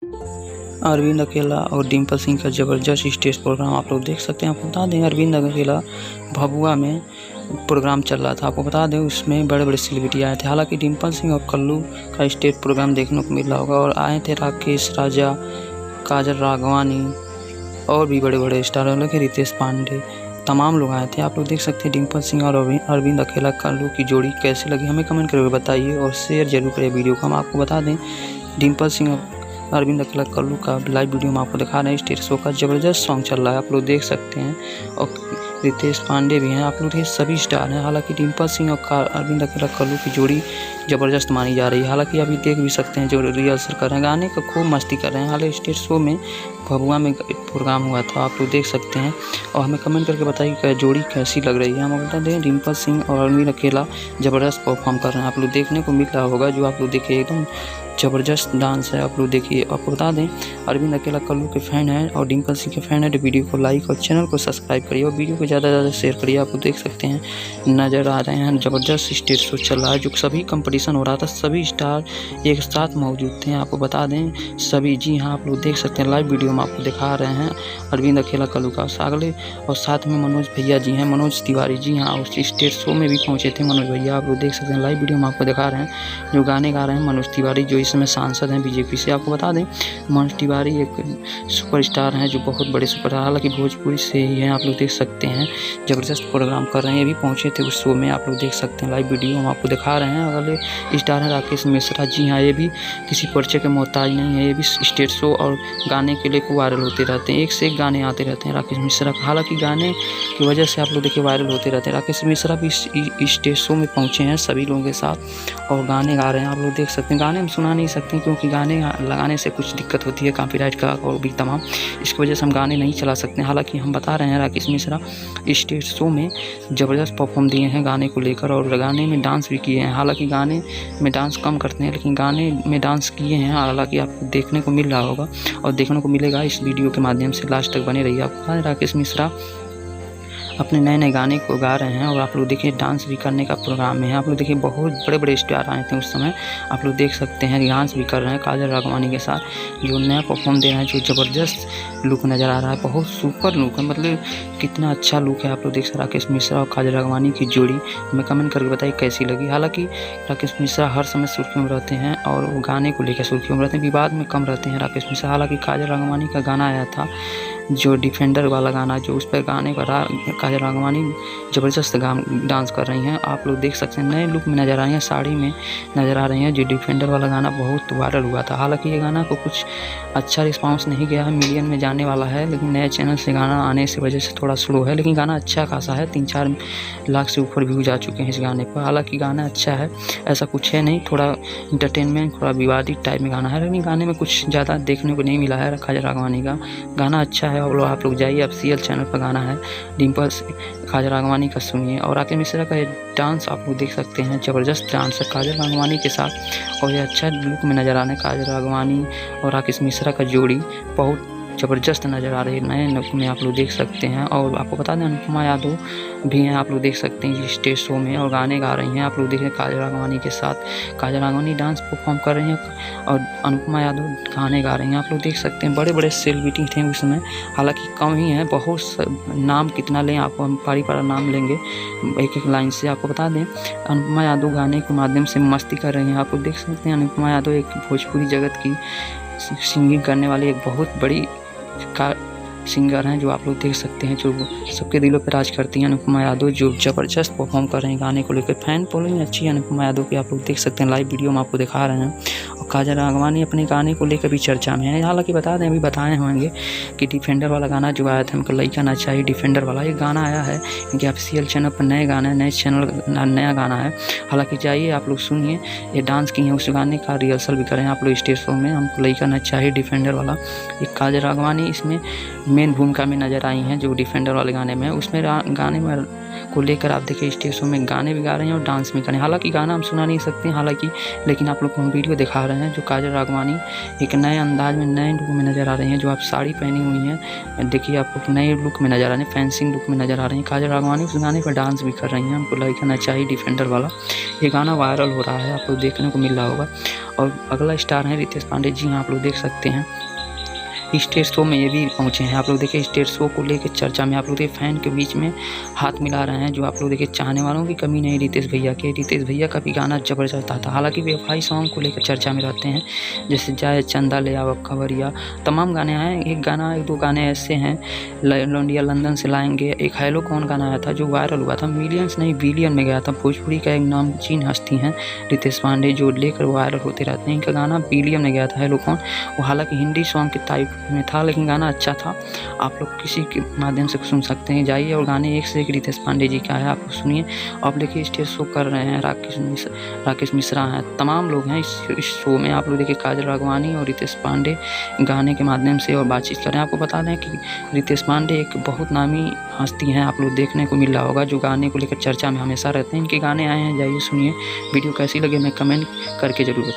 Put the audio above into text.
अरविंद अकेला और डिम्पल सिंह का ज़बरदस्त स्टेज प्रोग्राम आप लोग देख सकते हैं। आपको बता दें अरविंद अकेला भभुआ में प्रोग्राम चल रहा था। आपको बता दें उसमें बड़े-बड़े सेलिब्रिटी आए थे। हालाँकि डिम्पल सिंह और कल्लू का स्टेज प्रोग्राम देखने को मिल रहा होगा और आए थे राकेश राजा, काजल राघवानी और भी बड़े-बड़े स्टार हालाँकि रितेश पांडे तमाम लोग आए थे। आप लोग देख सकते हैं डिम्पल सिंह और अरविंद अकेला कल्लू की जोड़ी कैसी लगी हमें कमेंट करके बताइए और शेयर जरूर करिए वीडियो को। हम आपको बता दें डिम्पल सिंह अरविंद अकेला कल्लू का लाइव वीडियो में आपको दिखा रहे हैं। स्टेज शो का ज़बरदस्त सॉन्ग चल रहा है, आप लोग देख सकते हैं और रितेश पांडे भी हैं। आप लोग ये सभी स्टार हैं। हालांकि डिम्पल सिंह और अरविंद अकेला कल्लू की जोड़ी ज़बरदस्त मानी जा रही है। हालांकि अभी देख भी सकते हैं जो रिहर्सल कर रहे हैं, गाने का खूब मस्ती कर रहे हैं। हालांकि स्टेज शो में भभुआ में प्रोग्राम हुआ था, आप लोग देख सकते हैं और हमें कमेंट करके बताइए कि जोड़ी कैसी लग रही है। हम बता दें डिम्पल सिंह और अरविंद अकेला ज़बरदस्त परफॉर्म कर रहे हैं। आप लोग देखने को मिल रहा होगा जो आप लोग देखिए एकदम ज़बरदस्त डांस है। आप लोग देखिए। आपको बता दें अरविंद अकेला कल्लू के फ़ैन हैं और डिम्पल सिंह के फ़ैन हैं तो वीडियो को लाइक और चैनल को सब्सक्राइब करिए और वीडियो को ज़्यादा से ज़्यादा शेयर करिए। आप लोग देख सकते हैं नज़र आ रहे हैं ज़बरदस्त स्टेज शो चल रहा है जो सभी कंपटीशन हो रहा था, सभी स्टार एक साथ मौजूद थे। आपको बता दें सभी, जी हाँ, आप लोग देख सकते हैं लाइव वीडियो में आपको दिखा रहे हैं अरविंद अकेला कल्लू का अगले और साथ में मनोज भैया जी हैं, मनोज तिवारी जी हाँ, उस स्टेज शो में भी पहुँचे थे मनोज भैया। आप लोग देख सकते हैं लाइव वीडियो में आपको दिखा रहे हैं जो गाने गा रहे हैं मनोज तिवारी जो इस समय सांसद हैं बीजेपी से। आपको बता दें मनोज तिवारी एक सुपरस्टार हैं जो बहुत बड़े सुपरस्टार, हालांकि भोजपुरी से ही हैं। आप लोग देख सकते हैं ज़बरदस्त प्रोग्राम कर रहे हैं, ये भी पहुंचे थे उस शो में। आप लोग देख सकते हैं लाइव वीडियो हम आपको दिखा रहे हैं। अगले स्टार हैं राकेश मिश्रा जी हाँ, ये भी किसी परिचय के मोहताज नहीं है, ये भी स्टेज शो और गाने के लिए वायरल होते रहते हैं, एक से एक गाने आते रहते हैं राकेश मिश्रा का। हालांकि गाने की वजह से आप लोग देखिए वायरल होते रहते हैं। राकेश मिश्रा भी स्टेज शो में पहुँचे हैं सभी लोगों के साथ और गाने गा रहे हैं। आप लोग देख सकते हैं गाने हम सुना नहीं सकते क्योंकि गाने लगाने से कुछ दिक्कत होती है कॉपीराइट का और भी तमाम, इसकी वजह से हम गाने नहीं चला सकते। हालांकि हम बता रहे हैं राकेश मिश्रा स्टेज शो में ज़बरदस्त परफॉर्म दिए हैं गाने को लेकर और गाने में डांस भी किए हैं। हालांकि गाने में डांस कम करते हैं लेकिन गाने में डांस किए हैं। हालांकि आपको देखने को मिल रहा होगा और देखने को मिलेगा इस वीडियो के माध्यम से, लास्ट तक बने रहिए। आप राकेश मिश्रा अपने नए-नए गाने को गा रहे हैं और आप लोग देखिए डांस भी करने का प्रोग्राम में है। आप लोग देखिए बहुत बड़े-बड़े स्टार आए थे उस समय, आप लोग देख सकते हैं डांस भी कर रहे हैं काजल राघवानी के साथ जो नया परफॉर्म दे रहे हैं, जो ज़बरदस्त लुक नज़र आ रहा है, बहुत सुपर लुक है, मतलब कितना अच्छा लुक है। आप लोग देख सकते राकेश मिश्रा और काजल राघवानी की जोड़ी हमें कमेंट करके बताइए कैसी लगी। हालाँकि राकेश मिश्रा हर समय सुर्खियों में रहते हैं और वो गाने को लेकर सुर्खियों में रहते हैं, विवाद में कम रहते हैं राकेश मिश्रा। हालाँकि काजल राघवानी का गाना आया था जो डिफेंडर वाला गाना, जो उस पर गाने पर काजल राघवानी ज़बरदस्त डांस कर रही हैं। आप लोग देख सकते हैं नए लुक में नज़र आ रही हैं, साड़ी में नज़र आ रही हैं। जो डिफेंडर वाला गाना बहुत वायरल हुआ था, हालांकि ये गाना को कुछ अच्छा रिस्पांस नहीं गया है, मिलियन में जाने वाला है, लेकिन नए चैनल से गाना आने से वजह से थोड़ा स्लो है, लेकिन गाना अच्छा खासा है। 3-4 लाख से ऊपर व्यूज आ चुके हैं इस गाने पर। हालाँकि गाना अच्छा है, ऐसा कुछ है नहीं, थोड़ा इंटरटेनमेंट थोड़ा विवादित टाइप में गाना है, लेकिन गाने में कुछ ज़्यादा देखने को नहीं मिला है। काजल राघवानी का गाना अच्छा है और आप लोग जाइए ऑफिशियल चैनल पर गाना है डिम्पल काजल राघवानी का सुनिए। और राकेश मिश्रा का ये डांस आप लोग देख सकते हैं, ज़बरदस्त डांस है काजल राघवानी के साथ और ये अच्छा लुक में नज़र आने काजल राघवानी और राकेश मिश्रा का जोड़ी बहुत ज़बरदस्त नज़र आ रही है, नए लुक में आप लोग देख सकते हैं। और आपको बता दें अनुपमा यादव भी हैं, आप लोग देख सकते हैं स्टेज शो में और गाने गा रही हैं। आप लोग देखें काजल राघवानी के साथ, काजल राघवानी डांस परफॉर्म कर रही हैं और अनुपमा यादव गाने गा रही हैं। आप लोग देख सकते हैं बड़े बड़े सेलिब्रिटी थे उसमें, हालांकि कम ही हैं, बहुत नाम कितना लें आपको, हम पारी नाम लेंगे एक एक लाइन से। आपको बता दें अनुपमा यादव गाने के माध्यम से मस्ती कर रही हैं। आप लोग देख सकते हैं अनुपमा यादव एक भोजपुरी जगत की सिंगिंग करने वाली एक बहुत बड़ी सिंगर हैं जो आप लोग देख सकते हैं, जो सबके दिलों पर राज करती हैं अनुपमा यादव, जो ज़बरदस्त परफॉर्म कर रहे हैं गाने को लेकर। फैन फॉलोइंग अच्छी है अनुपमा यादव की, आप लोग देख सकते हैं लाइव वीडियो में आपको दिखा रहे हैं। और काजल राघवानी अपने गाने को लेकर भी चर्चा में है। हालांकि बता दें अभी बताए होंगे कि डिफेंडर वाला गाना जो आया था हमको लइका ना चाहिए, डिफेंडर वाला ये गाना आया है इनके ऑफिशियल चैनल पर, नए गाना है, नए चैनल नया गाना है। हालांकि जाइए आप लोग सुनिए, ये डांस किए हैं उस गाने का रिहर्सल भी करें आप लोग स्टेज शो में। हमको लइका ना चाहिए डिफेंडर वाला, ये काजल राघवानी इसमें मेन भूमिका में नज़र आई हैं जो डिफेंडर वाले गाने में। उसमें गाने में को लेकर आप देखिए स्टेज शो में गाने भी गा रहे हैं और डांस भी कर रहे हैं। हालांकि गाना हम सुना नहीं सकते हालांकि, लेकिन आप लोग को हम वीडियो दिखा रहे हैं जो काजल राघवानी एक नए अंदाज में नए लुक में नज़र आ रही हैं। जो आप साड़ी पहनी हुई हैं, देखिए आप लोग नए लुक में नज़र आ रहे हैं, फैंसिंग लुक में नज़र आ रही हैं। काजल राघवानी उस गाने पर डांस भी कर रही हैं, हमको लइका ना चाहिए डिफेंडर वाला। ये गाना वायरल हो रहा है, आप लोग देखने को मिल रहा होगा। और अगला स्टार है रितेश पांडे जी, आप लोग देख सकते हैं स्टेज शो में ये भी पहुँचे हैं। आप लोग देखिए स्टेज शो को लेकर चर्चा में, आप लोग देखिए फैन के बीच में हाथ मिला रहे हैं, जो आप लोग देखिए चाहने वालों की कमी नहीं रितेश भैया के। रितेश भैया का भी गाना ज़बरदस्त आता, हालांकि बेवफाई सॉन्ग को लेकर चर्चा में रहते हैं, जैसे जाए चंदा ले आओ खबरिया, तमाम गाने आए। एक दो गाने ऐसे हैं, लौंडिया लंदन से लाएंगे, एक हेलो कौन गाना आया था जो वायरल हुआ था, मिलियंस नहीं बिलियन में गया था। भोजपुरी का एक नामचीन हस्ती हैं रितेश पांडे, जो लेकर वायरल होते रहते हैं। इनका गाना बिलियन में गया था हेलो कौन, वो हालांकि हिंदी सॉन्ग की टाइप में था, लेकिन गाना अच्छा था। आप लोग किसी के माध्यम से सुन सकते हैं, जाइए और गाने एक से एक रितेश पांडे जी का है, आप सुनिए। आप देखिए स्टेज शो कर रहे हैं, राकेश मिश्रा हैं, तमाम लोग हैं इस शो में। आप लोग देखिए काजल राघवानी और रितेश पांडे गाने के माध्यम से और बातचीत कर रहे हैं। आपको बता दें कि रितेश पांडे एक बहुत नामी हस्ती हैं, आप लोग देखने को मिल रहा होगा, जो गाने को लेकर चर्चा में हमेशा रहते हैं। इनके गाने आए हैं, जाइए सुनिए। वीडियो कैसी लगे मैं कमेंट करके जरूर